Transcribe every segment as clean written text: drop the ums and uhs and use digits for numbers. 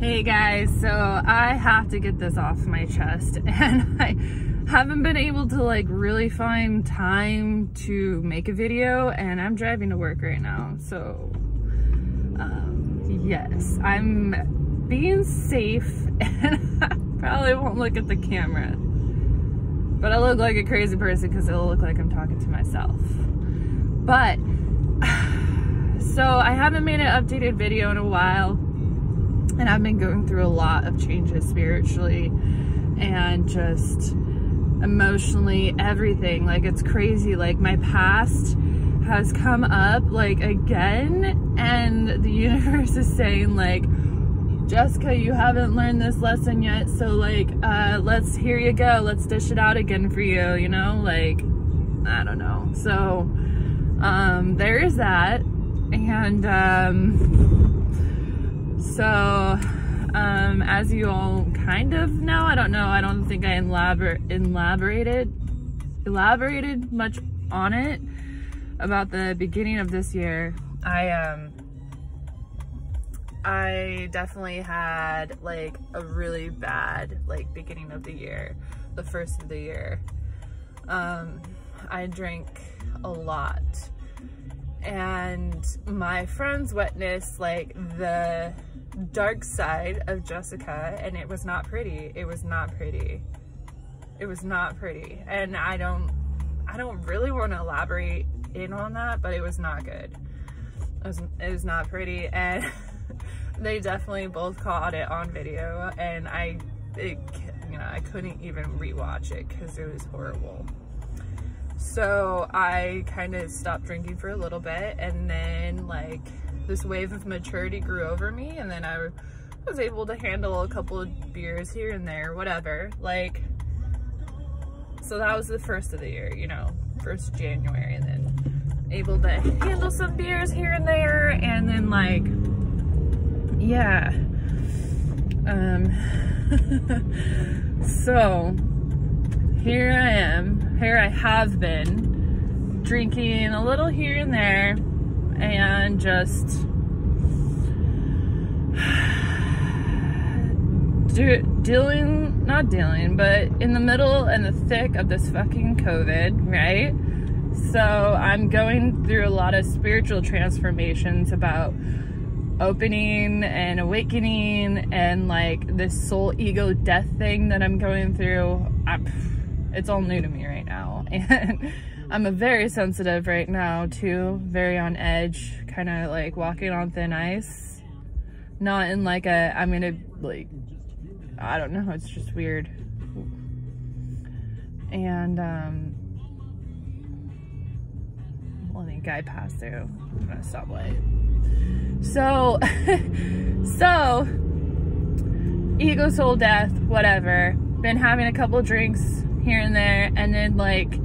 Hey guys, so I have to get this off my chest, and I haven't been able to like really find time to make a video, and I'm driving to work right now, so yes, I'm being safe and I probably won't look at the camera, but I look like a crazy person because it'll look like I'm talking to myself. But so I haven't made an updated video in a while, and I've been going through a lot of changes spiritually and just emotionally, everything. Like, it's crazy. Like, my past has come up like again, and the universe is saying like, Jessica, you haven't learned this lesson yet, so like here you go, let's dish it out again for you, you know, like, I don't know. So there is that. And so as you all kind of know, I don't know, I don't think I elaborated much on it about the beginning of this year. I definitely had like a really bad like beginning of the year, the first of the year. I drank a lot, and my friends witnessed like the dark side of Jessica, and it was not pretty. It was not pretty. It was not pretty. And I don't really want to elaborate in on that, but it was not good. It was not pretty, and they definitely both caught it on video, and I couldn't even rewatch it because it was horrible. So I kind of stopped drinking for a little bit, and then like this wave of maturity grew over me, and then I was able to handle a couple of beers here and there, whatever. Like, so that was the first of the year, you know, 1st January, and then able to handle some beers here and there, and then like, yeah. So here I have been drinking a little here and there, and just not dealing, but in the middle and the thick of this fucking COVID, right? So I'm going through a lot of spiritual transformations about opening and awakening, and like this soul ego death thing that I'm going through. It's all new to me right now, and I'm very sensitive right now too, very on edge, kind of like walking on thin ice. Not in like a, I'm gonna like, I don't know, it's just weird. And letting a guy pass through. I'm gonna stop light. So ego, soul death, whatever. Been having a couple drinks here and there, and then like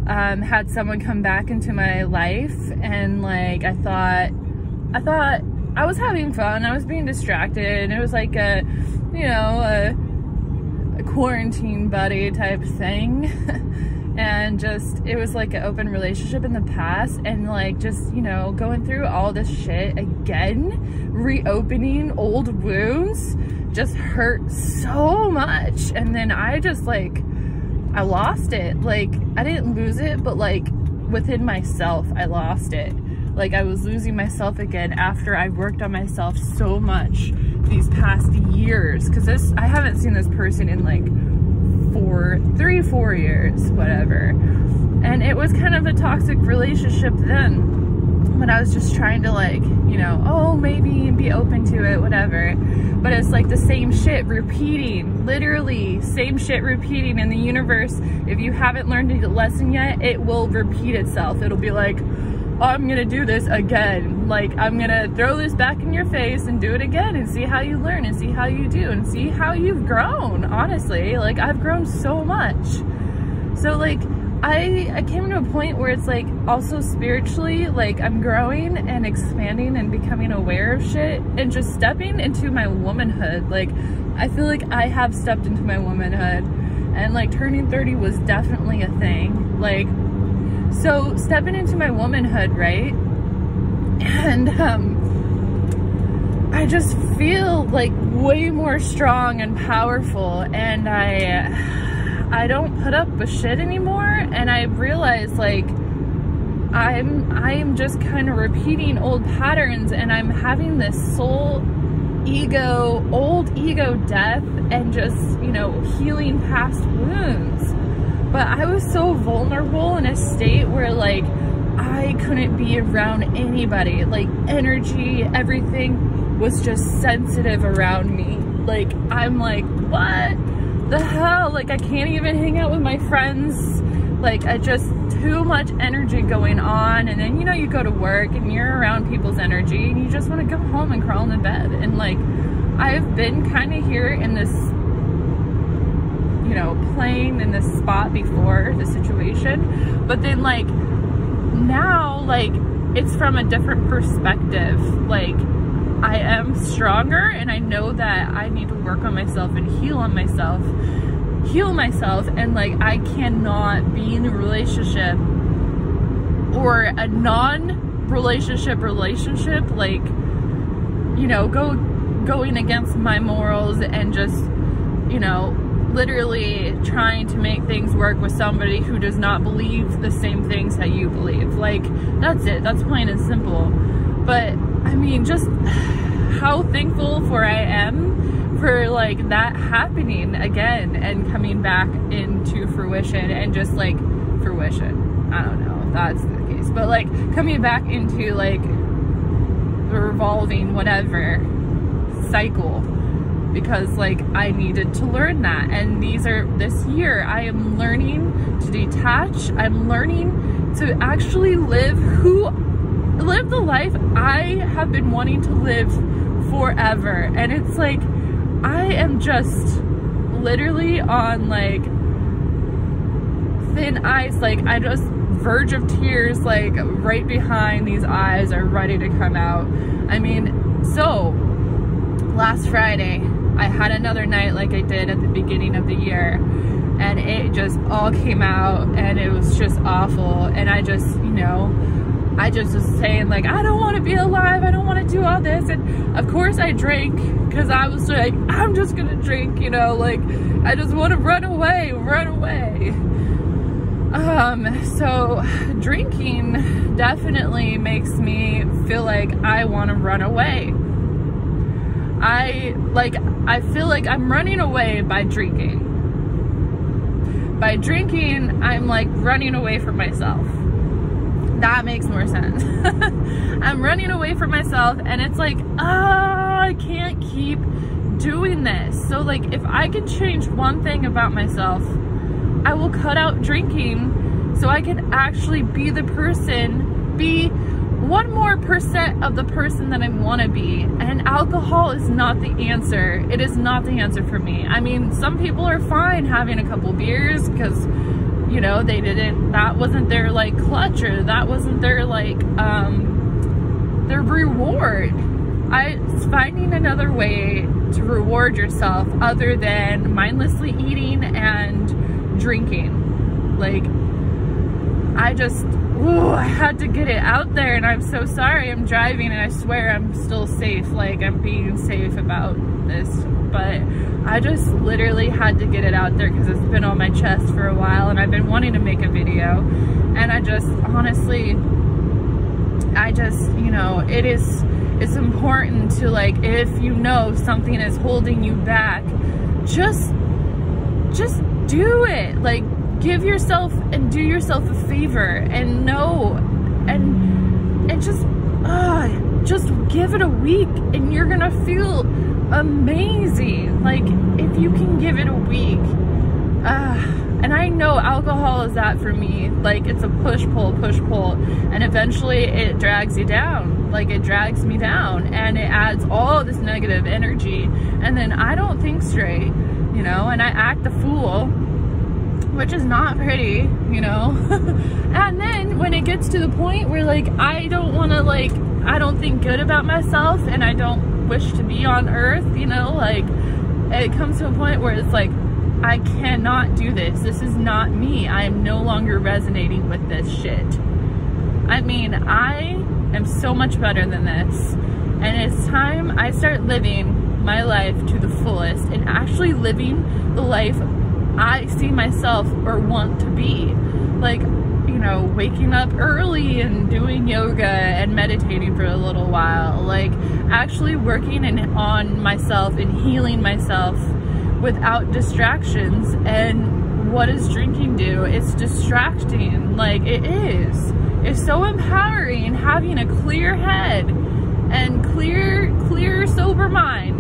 had someone come back into my life, and like I thought I was having fun, I was being distracted, and it was like a, you know, a quarantine buddy type thing. And just, it was like an open relationship in the past, and like just, you know, going through all this shit again, reopening old wounds just hurt so much. And then I just like, I lost it. Like, I didn't lose it, but like within myself I lost it. Like, I was losing myself again after I worked on myself so much these past years, because I haven't seen this person in like 4 years, whatever. And it was kind of a toxic relationship then, when I was just trying to like, you know, oh, maybe be open to it, whatever. But it's like the same shit repeating, literally same shit repeating in the universe. If you haven't learned a lesson yet, it will repeat itself. It'll be like, oh, I'm gonna do this again. Like, I'm gonna throw this back in your face and do it again, and see how you learn, and see how you do, and see how you've grown. Honestly, like, I've grown so much. So like, I came to a point where it's like, also spiritually, like, I'm growing and expanding and becoming aware of shit, and just stepping into my womanhood. Like, I feel like I have stepped into my womanhood, and like turning 30 was definitely a thing. Like, so stepping into my womanhood, right? And I just feel like way more strong and powerful, and I don't put up with shit anymore. And I realize like I'm just kind of repeating old patterns, and I'm having this old ego death, and just, you know, healing past wounds. But I was so vulnerable in a state where like I couldn't be around anybody. Like energy, everything was just sensitive around me. Like I'm like, what the hell? Like I can't even hang out with my friends. Like I just, too much energy going on. And then, you know, you go to work and you're around people's energy and you just want to go home and crawl in the bed. And like I've been kind of here in this, you know, playing in this spot before the situation, but then like now, like it's from a different perspective. Like I am stronger, and I know that I need to work on myself and heal myself, and like I cannot be in a relationship or a non-relationship like, you know, going against my morals and just, you know, literally trying to make things work with somebody who does not believe the same things that you believe. Like that's it, that's plain and simple. But I mean, just how thankful for I am for like that happening again and coming back into fruition, and just like fruition, I don't know if that's the case, but like coming back into like the revolving whatever cycle, because like I needed to learn that. And this year I am learning to detach. I'm learning to actually live the life I have been wanting to live forever. And it's like I am just literally on like thin ice. Like I just verge of tears, like right behind these eyes are ready to come out. I mean, so last Friday I had another night like I did at the beginning of the year, and it just all came out, and it was just awful. And I just, you know, I just was saying like, I don't want to be alive, I don't want to do all this. And of course I drank, because I was like, I'm just gonna drink, you know, like I just want to run away. So drinking definitely makes me feel like I want to run away. I feel like I'm running away by drinking. By drinking, I'm like running away from myself. That makes more sense. I'm running away from myself, and it's like, oh, I can't keep doing this. So like if I can change one thing about myself, I will cut out drinking so I can actually be the person, be 1% of the person that I want to be. And alcohol is not the answer. It is not the answer for me. I mean, some people are fine having a couple beers because, you know, that wasn't their like clutch, or that wasn't their like their reward. It's finding another way to reward yourself other than mindlessly eating and drinking. Like I had to get it out there, and I'm so sorry. I'm driving, and I swear I'm still safe. Like I'm being safe about this, but I just literally had to get it out there because it's been on my chest for a while, and I've been wanting to make a video. And I just honestly, you know, it's important to, like, if you know something is holding you back, just do it. Like, give yourself and do yourself a favor, and know, and just give it a week, and you're gonna feel amazing. Like, if you can give it a week. And I know alcohol is that for me. Like, it's a push-pull, and eventually it drags you down. Like, it drags me down, and it adds all this negative energy, and then I don't think straight, you know, and I act the fool, which is not pretty, you know. And then when it gets to the point where, like, I don't think good about myself, and I don't wish to be on earth, you know, like, it comes to a point where it's like, I cannot do this. This is not me. I am no longer resonating with this shit. I mean, I am so much better than this. And it's time I start living my life to the fullest and actually living the life I see myself or want to be. Like, you know, waking up early and doing yoga and meditating for a little while. Like, actually working on myself and healing myself without distractions. And what does drinking do? It's distracting. Like, it is. It's so empowering having a clear head and clear sober mind.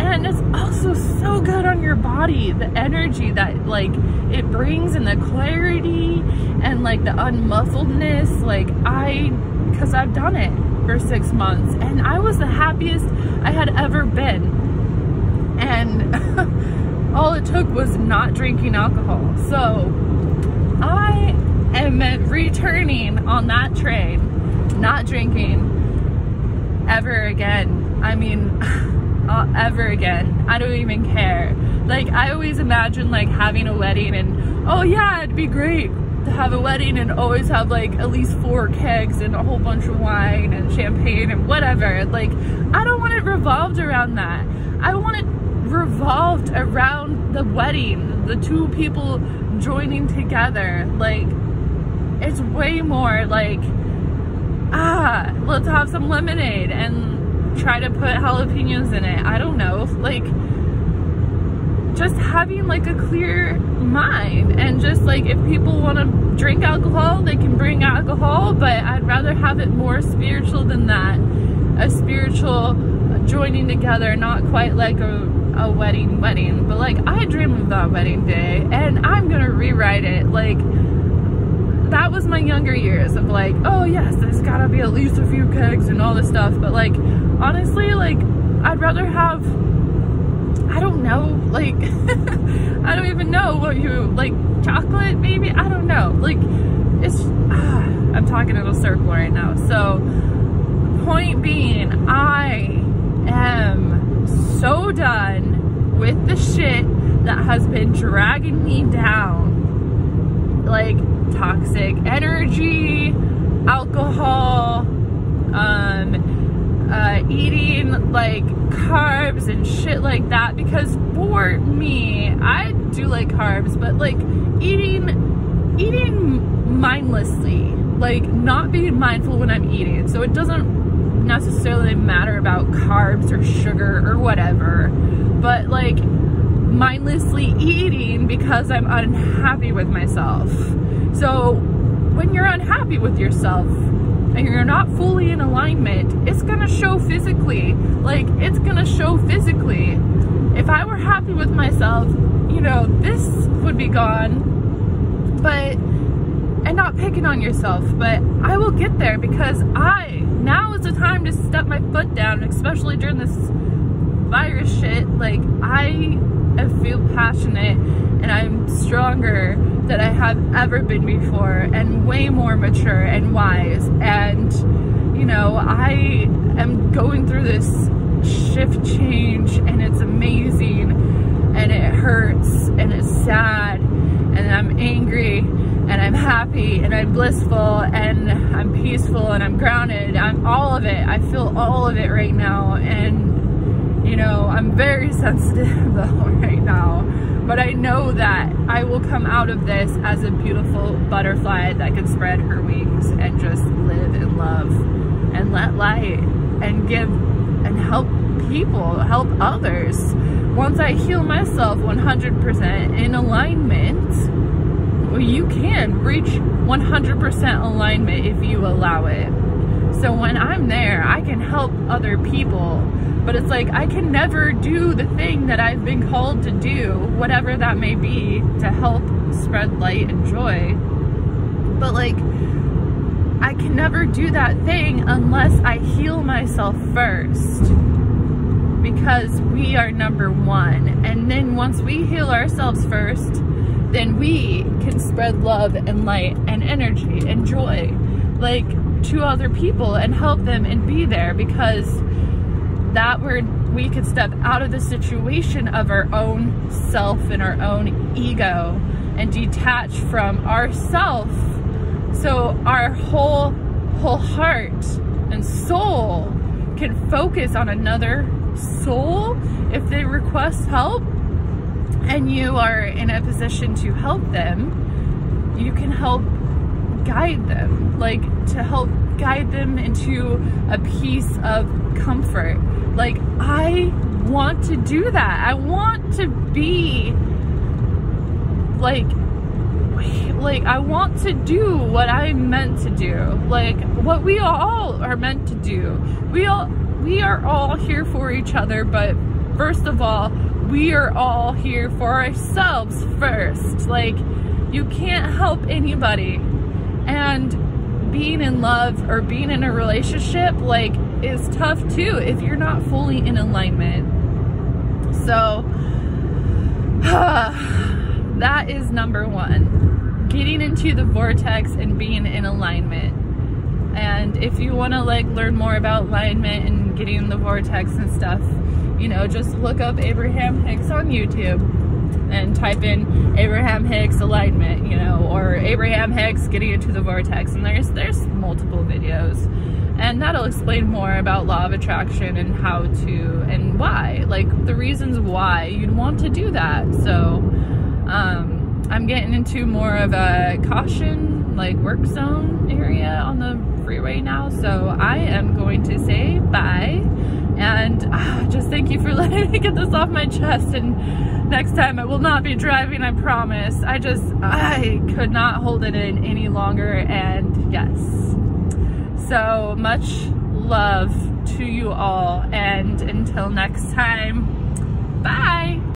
And it's also so good on your body, the energy that like it brings and the clarity and like the unmuffledness. Like, because I've done it for 6 months and I was the happiest I had ever been. And all it took was not drinking alcohol. So I am returning on that train, not drinking ever again. I mean, ever again. I don't even care. Like, I always imagine like having a wedding and, oh yeah, it'd be great to have a wedding and always have like at least 4 kegs and a whole bunch of wine and champagne and whatever. Like, I don't want it revolved around that. I want it revolved around the wedding, the 2 people joining together. Like, it's way more like, let's have some lemonade and try to put jalapenos in it. I don't know, like, just having like a clear mind. And just like, if people want to drink alcohol, they can bring alcohol, but I'd rather have it more spiritual than that. A spiritual joining together, not quite like a wedding, but like, I dream of that wedding day and I'm gonna rewrite it. Like, that was my younger years of like, oh yes, there's gotta be at least a few kegs and all this stuff. But like, honestly, like, I'd rather have, I don't know, like, I don't even know what you, like, chocolate maybe? I don't know. Like, it's, I'm talking in a circle right now. So, point being, I am so done with the shit that has been dragging me down. Like, toxic energy, alcohol, eating like carbs and shit like that. Because for me, I do like carbs, but like eating mindlessly, like not being mindful when I'm eating. So it doesn't necessarily matter about carbs or sugar or whatever, but like mindlessly eating because I'm unhappy with myself. So when you're unhappy with yourself and you're not fully in alignment, it's gonna show physically. Like, it's gonna show physically. If I were happy with myself, you know, this would be gone. But, and not picking on yourself, but I will get there, because now is the time to step my foot down, especially during this virus shit. Like, I feel passionate and I'm stronger than I have ever been before, and way more mature and wise. And, you know, I am going through this shift change, and it's amazing, and it hurts, and it's sad, and I'm angry, and I'm happy, and I'm blissful, and I'm peaceful, and I'm grounded. I'm all of it. I feel all of it right now. And, you know, I'm very sensitive though right now. But I know that I will come out of this as a beautiful butterfly that can spread her wings and just live and love and let light and give and help people, help others. Once I heal myself 100% in alignment, well, you can reach 100% alignment if you allow it. So when I'm there, I can help other people. But it's like, I can never do the thing that I've been called to do, whatever that may be, to help spread light and joy. But like, I can never do that thing unless I heal myself first. Because we are number one. And then once we heal ourselves first, then we can spread love and light and energy and joy, like, to other people and help them and be there. Because that we could step out of the situation of our own self and our own ego and detach from ourself, so our whole heart and soul can focus on another soul if they request help, and you are in a position to help them, you can help guide them, like to help guide them into a piece of comfort. Like, I want to do that. I want to be like I want to do what I'm meant to do, like what we all are meant to do. We are all here for each other, but first of all, we are all here for ourselves first. Like, you can't help anybody, and being in love or being in a relationship, like, is tough too if you're not fully in alignment. So that is number one, getting into the vortex and being in alignment. And if you want to like learn more about alignment and getting in the vortex and stuff, you know, just look up Abraham Hicks on YouTube and type in Abraham Hicks alignment, you know, or Abraham Hicks getting into the vortex, and there's multiple videos, and that'll explain more about law of attraction and how to, and why, like the reasons why you'd want to do that. So I'm getting into more of a caution, like work zone area on the freeway now, so I am going to say bye, and just thank you for letting me get this off my chest. And next time I will not be driving, I promise. I could not hold it in any longer, and yes. So much love to you all, and until next time, bye.